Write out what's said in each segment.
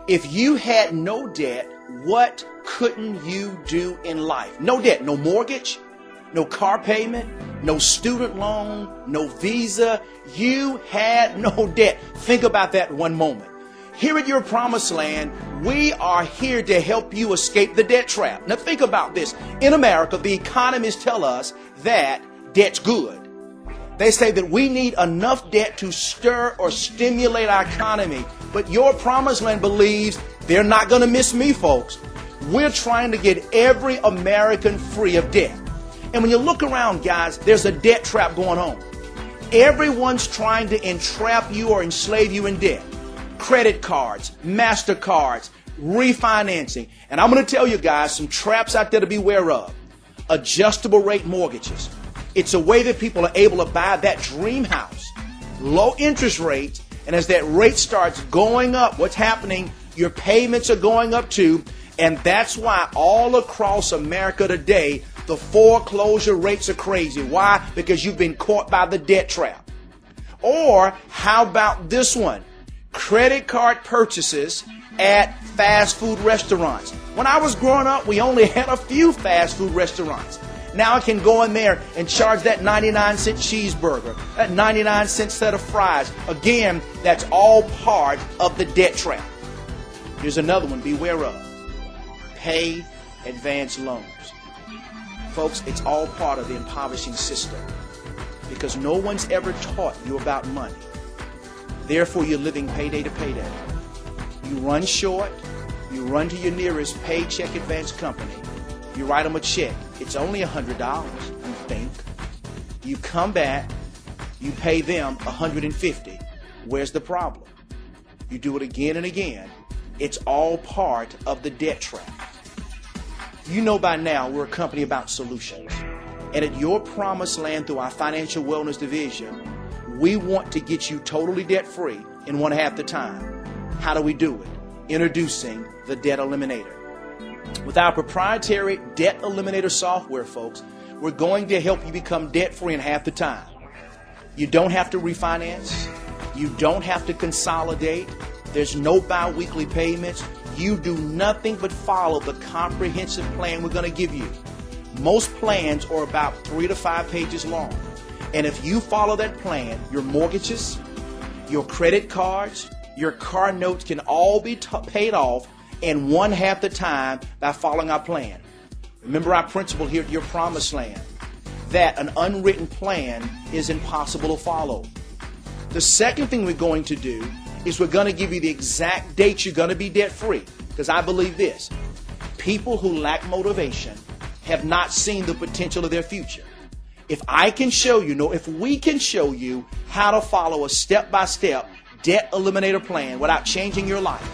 If you had no debt, what couldn't you do in life? No debt, no mortgage, no car payment, no student loan, no visa. You had no debt. Think about that one moment. Here at Your Promised Land, we are here to help you escape the debt trap. Now think about this. In America, the economists tell us that debt's good. They say that we need enough debt to stir or stimulate our economy. But Your Promised Land believes they're not going to miss me, folks. We're trying to get every American free of debt. And when you look around, guys, there's a debt trap going on. Everyone's trying to entrap you or enslave you in debt. Credit cards, MasterCards, refinancing. And I'm going to tell you guys some traps out there to beware of. Adjustable rate mortgages. It's a way that people are able to buy that dream house. Low interest rates. And as that rate starts going up, what's happening? Your payments are going up too. And that's why all across America today, the foreclosure rates are crazy. Why? Because you've been caught by the debt trap. Or how about this one? Credit card purchases at fast food restaurants. When I was growing up, we only had a few fast food restaurants. Now I can go in there and charge that 99-cent cheeseburger, that 99-cent set of fries. Again, that's all part of the debt trap. Here's another one, beware of. Pay advance loans. Folks, it's all part of the impoverishing system because no one's ever taught you about money. Therefore, you're living payday to payday. You run short, you run to your nearest paycheck advance company, you write them a check. It's only $100, you think. You come back, you pay them $150. Where's the problem? You do it again and again. It's all part of the debt trap. You know by now we're a company about solutions. And at Your Promised Land through our Financial Wellness Division, we want to get you totally debt-free in 1/2 the time. How do we do it? Introducing the Debt Eliminator. With our proprietary Debt Eliminator software, folks, we're going to help you become debt-free in 1/2 the time. You don't have to refinance. You don't have to consolidate. There's no bi-weekly payments. You do nothing but follow the comprehensive plan we're going to give you. Most plans are about 3 to 5 pages long. And if you follow that plan, your mortgages, your credit cards, your car notes can all be paid off in 1/2 the time by following our plan. Remember our principle here at Your Promised Land, that an unwritten plan is impossible to follow. The second thing we're going to do is we're going to give you the exact date you're going to be debt-free. Because I believe this, people who lack motivation have not seen the potential of their future. If I can show you, if we can show you how to follow a step-by-step debt eliminator plan without changing your life,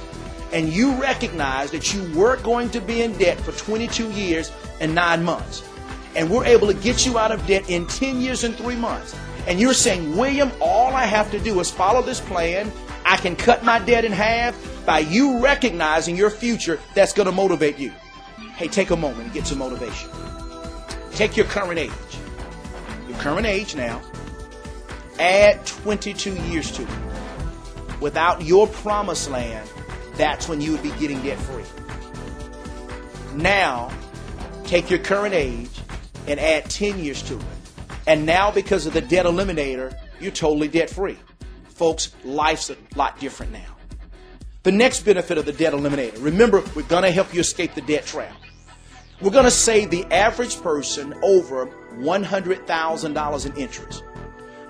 and you recognize that you were going to be in debt for 22 years and 9 months, and we're able to get you out of debt in 10 years and 3 months, and you're saying, William, all I have to do is follow this plan, I can cut my debt in half. By you recognizing your future, that's going to motivate you. Hey, take a moment and get some motivation. Take your current age. Your current age now. Add 22 years to it. Without Your Promised Land, that's when you would be getting debt free. Now, take your current age and add 10 years to it. And now, because of the Debt Eliminator, you're totally debt free. Folks, life's a lot different now. The next benefit of the Debt Eliminator, remember, we're going to help you escape the debt trap. We're going to save the average person over $100,000 in interest.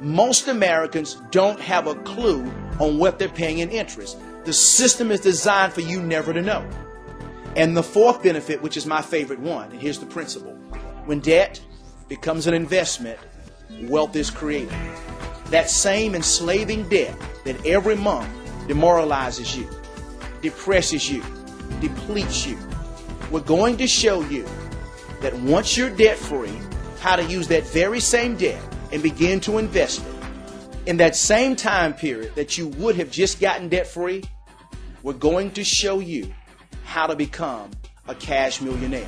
Most Americans don't have a clue on what they're paying in interest. The system is designed for you never to know. And the fourth benefit, which is my favorite one, and here's the principle. When debt becomes an investment, wealth is created. That same enslaving debt that every month demoralizes you, depresses you, depletes you. We're going to show you that once you're debt-free, how to use that very same debt and begin to invest it. In that same time period that you would have just gotten debt-free, we're going to show you how to become a cash millionaire.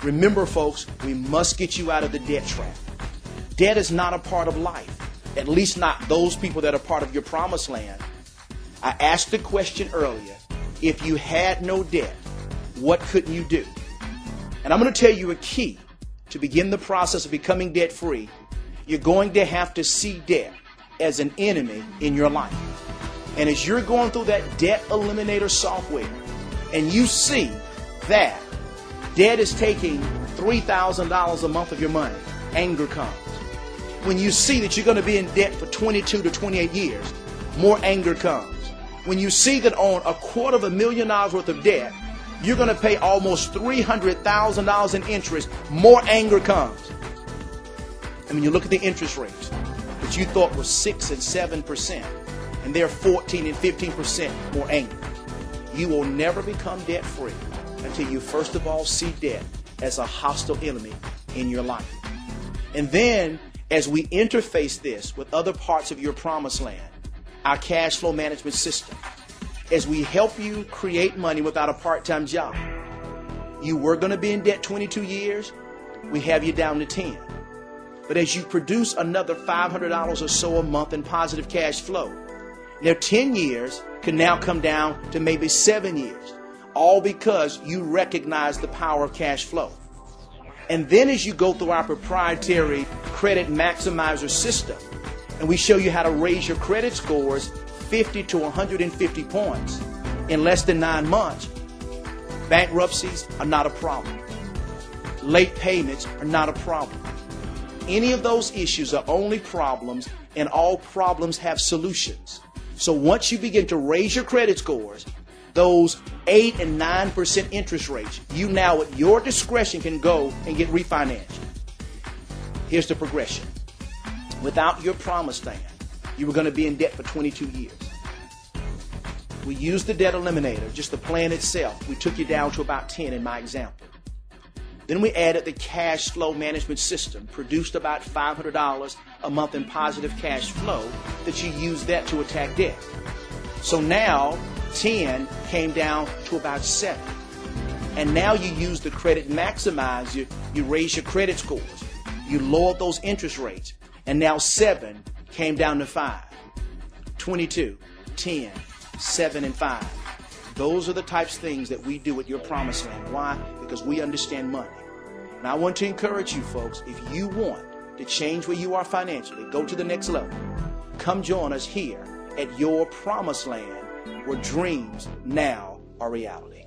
Remember, folks, we must get you out of the debt trap. Debt is not a part of life, at least not those people that are part of Your Promised Land. I asked the question earlier, if you had no debt, what couldn't you do? And I'm going to tell you a key to begin the process of becoming debt-free. You're going to have to see debt as an enemy in your life. And as you're going through that debt eliminator software and you see that debt is taking $3,000 a month of your money, anger comes. When you see that you're going to be in debt for 22 to 28 years, more anger comes. When you see that on $250,000 worth of debt, you're going to pay almost $300,000 in interest, more anger comes. And when you look at the interest rates that you thought were 6 and 7%, and they're 14 and 15% more anger, you will never become debt-free until you first of all see debt as a hostile enemy in your life. And then as we interface this with other parts of your promised land, our cash flow management system, as we help you create money without a part-time job. You were going to be in debt 22 years, we have you down to 10. But as you produce another $500 or so a month in positive cash flow, now 10 years can now come down to maybe 7 years, all because you recognize the power of cash flow. And then as you go through our proprietary credit maximizer system, and we show you how to raise your credit scores 50 to 150 points in less than 9 months, bankruptcies are not a problem. Late payments are not a problem. Any of those issues are only problems, and all problems have solutions. So once you begin to raise your credit scores, those 8 and 9% interest rates, you now at your discretion can go and get refinanced. Here's the progression. Without your promised land, you were going to be in debt for 22 years. We used the debt eliminator, just the plan itself. We took you down to about 10 in my example. Then we added the cash flow management system, produced about $500 a month in positive cash flow that you use that to attack debt. So now 10 came down to about 7. And now you use the credit maximizer, you raise your credit scores, you lower those interest rates, and now 7 came down to 5. 22, 10, 7, and 5. Those are the types of things that we do at your promised land. Why? Because we understand money. And I want to encourage you folks, if you want to change where you are financially, go to the next level, come join us here at your promised land, where dreams now are reality.